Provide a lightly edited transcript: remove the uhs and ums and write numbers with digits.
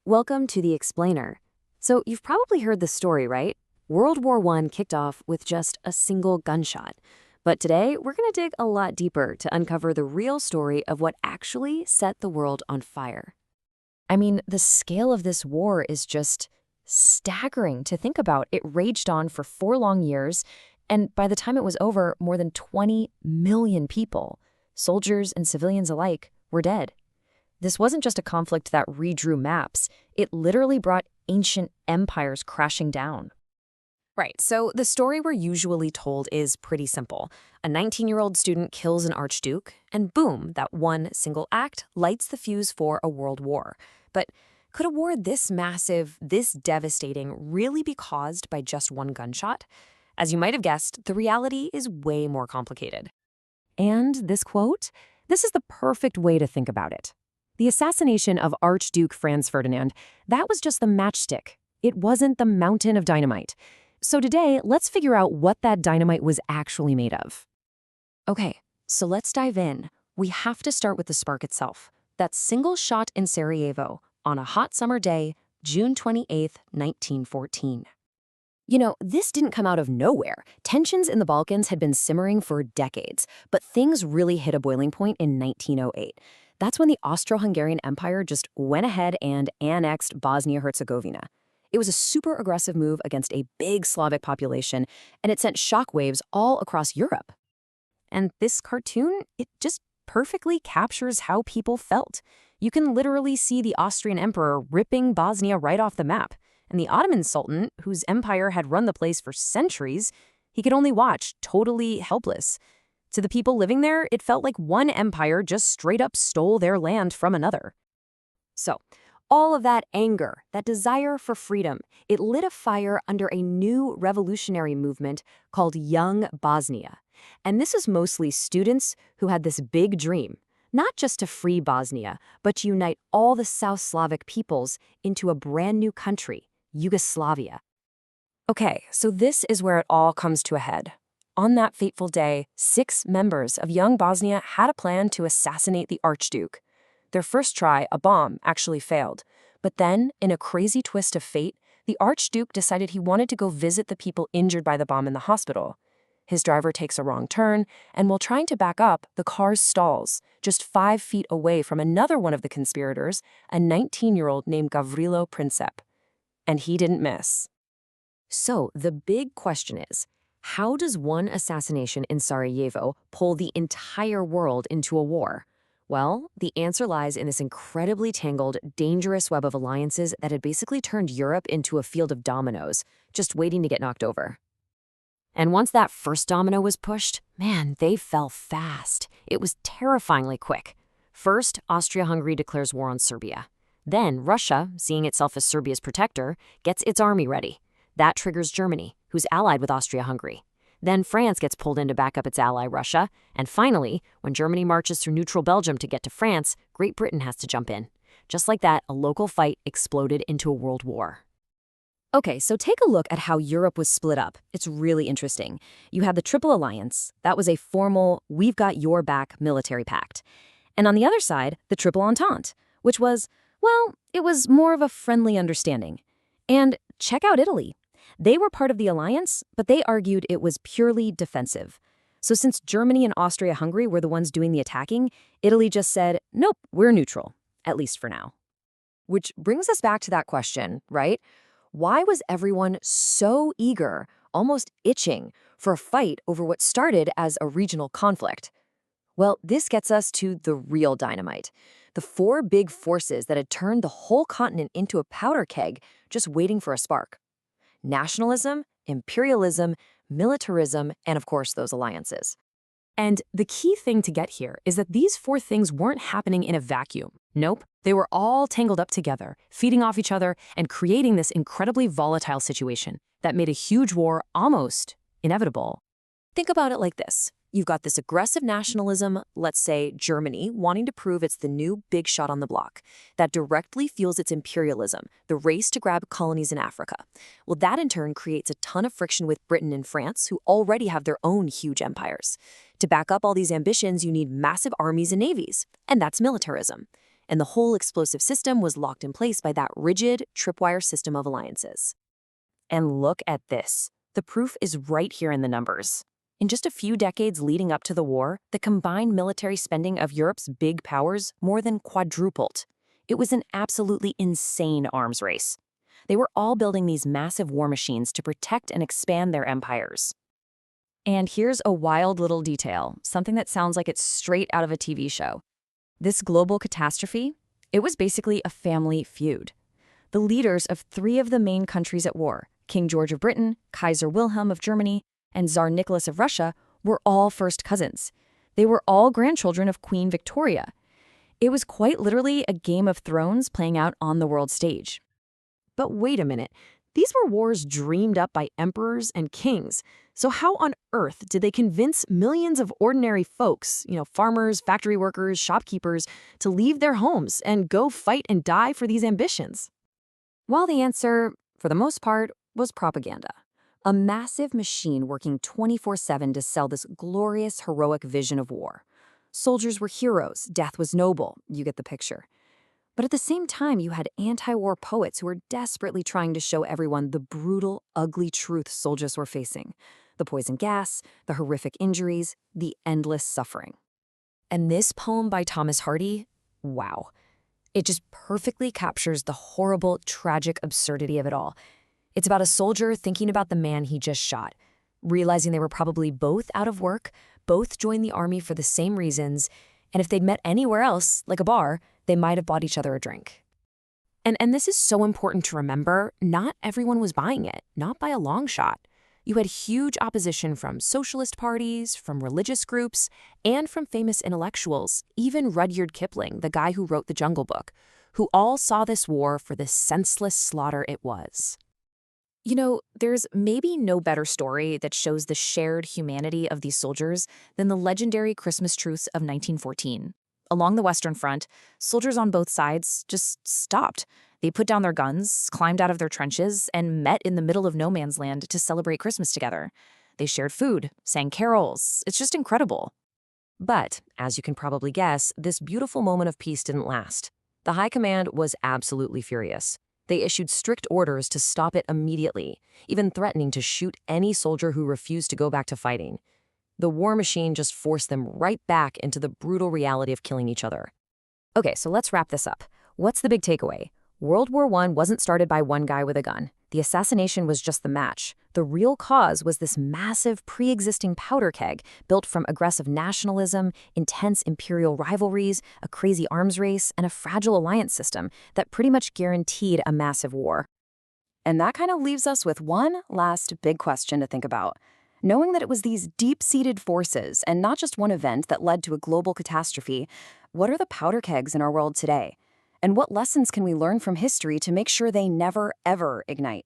Welcome to The Explainer. So, you've probably heard the story, right? World War I kicked off with just a single gunshot. But today, we're going to dig a lot deeper to uncover the real story of what actually set the world on fire. I mean, the scale of this war is just staggering to think about. It raged on for 4 long years, and by the time it was over, more than 20 million people, soldiers and civilians alike, were dead. This wasn't just a conflict that redrew maps, it literally brought ancient empires crashing down. Right, so the story we're usually told is pretty simple. A 19-year-old student kills an archduke, and boom, that one single act lights the fuse for a world war. But could a war this massive, this devastating, really be caused by just one gunshot? As you might have guessed, the reality is way more complicated. And this quote? This is the perfect way to think about it. The assassination of Archduke Franz Ferdinand, that was just the matchstick. It wasn't the mountain of dynamite. So today, let's figure out what that dynamite was actually made of. Okay, so let's dive in. We have to start with the spark itself. That single shot in Sarajevo on a hot summer day, June 28, 1914. You know, this didn't come out of nowhere. Tensions in the Balkans had been simmering for decades, but things really hit a boiling point in 1908. That's when the Austro-Hungarian Empire just went ahead and annexed Bosnia-Herzegovina. It was a super aggressive move against a big Slavic population, and it sent shockwaves all across Europe. And this cartoon, it just perfectly captures how people felt. You can literally see the Austrian emperor ripping Bosnia right off the map. And the Ottoman Sultan, whose empire had run the place for centuries, he could only watch, totally helpless. To the people living there, it felt like one empire just straight up stole their land from another. So, all of that anger, that desire for freedom, it lit a fire under a new revolutionary movement called Young Bosnia. And this is mostly students who had this big dream, not just to free Bosnia, but to unite all the South Slavic peoples into a brand new country, Yugoslavia. Okay, so this is where it all comes to a head. On that fateful day, 6 members of Young Bosnia had a plan to assassinate the Archduke. Their first try, a bomb, actually failed. But then, in a crazy twist of fate, the Archduke decided he wanted to go visit the people injured by the bomb in the hospital. His driver takes a wrong turn, and while trying to back up, the car stalls, just 5 feet away from another one of the conspirators, a 19-year-old named Gavrilo Princip. And he didn't miss. So, the big question is, how does one assassination in Sarajevo pull the entire world into a war? Well, the answer lies in this incredibly tangled, dangerous web of alliances that had basically turned Europe into a field of dominoes, just waiting to get knocked over. And once that first domino was pushed, man, they fell fast. It was terrifyingly quick. First, Austria-Hungary declares war on Serbia. Then, Russia, seeing itself as Serbia's protector, gets its army ready. That triggers Germany, who's allied with Austria-Hungary. Then France gets pulled in to back up its ally, Russia. And finally, when Germany marches through neutral Belgium to get to France, Great Britain has to jump in. Just like that, a local fight exploded into a world war. Okay, so take a look at how Europe was split up. It's really interesting. You had the Triple Alliance. That was a formal, we've got your back military pact. And on the other side, the Triple Entente, which was, well, it was more of a friendly understanding. And check out Italy. They were part of the alliance, but they argued it was purely defensive. So since Germany and Austria-Hungary were the ones doing the attacking, Italy just said, nope, we're neutral, at least for now. Which brings us back to that question, right? Why was everyone so eager, almost itching, for a fight over what started as a regional conflict? Well, this gets us to the real dynamite. The 4 big forces that had turned the whole continent into a powder keg, just waiting for a spark. Nationalism, imperialism, militarism, and of course those alliances. And the key thing to get here is that these 4 things weren't happening in a vacuum. Nope, they were all tangled up together, feeding off each other and creating this incredibly volatile situation that made a huge war almost inevitable. Think about it like this. You've got this aggressive nationalism, let's say Germany, wanting to prove it's the new big shot on the block, that directly fuels its imperialism, the race to grab colonies in Africa. Well, that in turn creates a ton of friction with Britain and France, who already have their own huge empires. To back up all these ambitions, you need massive armies and navies, and that's militarism. and the whole explosive system was locked in place by that rigid, tripwire system of alliances. And look at this. The proof is right here in the numbers. In just a few decades leading up to the war, the combined military spending of Europe's big powers more than quadrupled. It was an absolutely insane arms race. They were all building these massive war machines to protect and expand their empires. And here's a wild little detail, something that sounds like it's straight out of a TV show. This global catastrophe, it was basically a family feud. The leaders of three of the main countries at war, King George of Britain, Kaiser Wilhelm of Germany, and Tsar Nicholas of Russia, were all first cousins. They were all grandchildren of Queen Victoria. It was quite literally a Game of Thrones playing out on the world stage. But wait a minute. These were wars dreamed up by emperors and kings. So how on earth did they convince millions of ordinary folks, farmers, factory workers, shopkeepers, to leave their homes and go fight and die for these ambitions? Well, the answer, for the most part, was propaganda. A massive machine working 24/7 to sell this glorious, heroic vision of war. Soldiers were heroes, death was noble, you get the picture. But at the same time, you had anti-war poets who were desperately trying to show everyone the brutal, ugly truth soldiers were facing. The poison gas, the horrific injuries, the endless suffering. And this poem by Thomas Hardy, wow. It just perfectly captures the horrible, tragic absurdity of it all. It's about a soldier thinking about the man he just shot, realizing they were probably both out of work, both joined the army for the same reasons, and if they'd met anywhere else, like a bar, they might have bought each other a drink. And this is so important to remember, not everyone was buying it, not by a long shot. You had huge opposition from socialist parties, from religious groups, and from famous intellectuals, even Rudyard Kipling, the guy who wrote The Jungle Book, who all saw this war for the senseless slaughter it was. There's maybe no better story that shows the shared humanity of these soldiers than the legendary Christmas truce of 1914. Along the Western Front, soldiers on both sides just stopped. They put down their guns, climbed out of their trenches, and met in the middle of no man's land to celebrate Christmas together. They shared food, sang carols. It's just incredible. But, as you can probably guess, this beautiful moment of peace didn't last. The High Command was absolutely furious. They issued strict orders to stop it immediately, even threatening to shoot any soldier who refused to go back to fighting. The war machine just forced them right back into the brutal reality of killing each other. Okay, so let's wrap this up. What's the big takeaway? World War I wasn't started by one guy with a gun. The assassination was just the match. The real cause was this massive pre-existing powder keg built from aggressive nationalism, intense imperial rivalries, a crazy arms race, and a fragile alliance system that pretty much guaranteed a massive war. And that kind of leaves us with one last big question to think about. Knowing that it was these deep-seated forces and not just one event that led to a global catastrophe, what are the powder kegs in our world today? And what lessons can we learn from history to make sure they never, ever ignite?